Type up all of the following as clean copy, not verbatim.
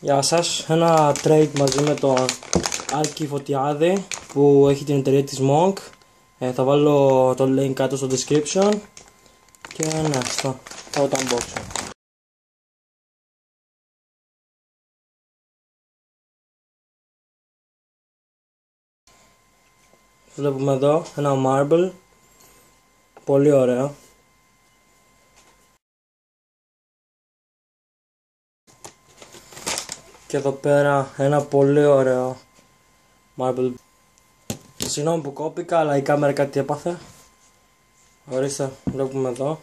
Γεια σας, ένα trade μαζί με τον Άλκη Φωτιάδη που έχει την εταιρεία της Monk. Θα βάλω το link κάτω στο description και ναι, αυτό, θα το unboxing. Βλέπουμε εδώ ένα marble, πολύ ωραίο. Και εδώ πέρα ένα πολύ ωραίο marble. Συγγνώμη που κόπηκα, αλλά η κάμερα κάτι έπαθε. Ορίστε, βλέπουμε εδώ.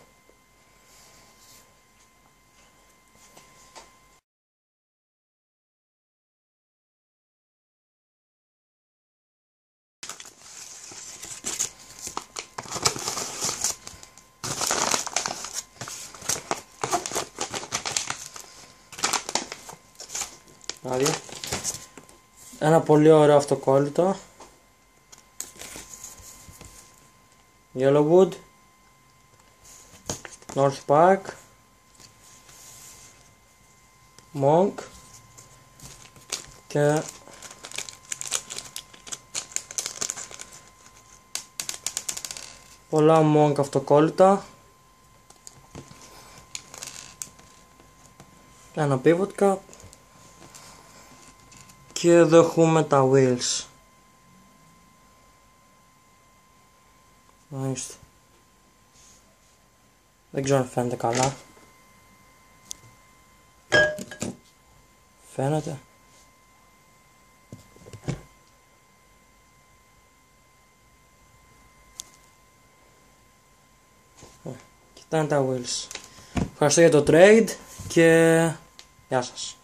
Ένα πολύ ωραίο αυτοκόλλητο Yellowwood North Park Monk και πολλά Monk αυτοκόλλητα, ένα pivot cap και εδώ έχουμε τα wheels. Μάλιστα. Δεν ξέρω αν φαίνεται καλά. Φαίνεται. Κοιτάνε τα wheels. Ευχαριστώ για το trade και γεια σας.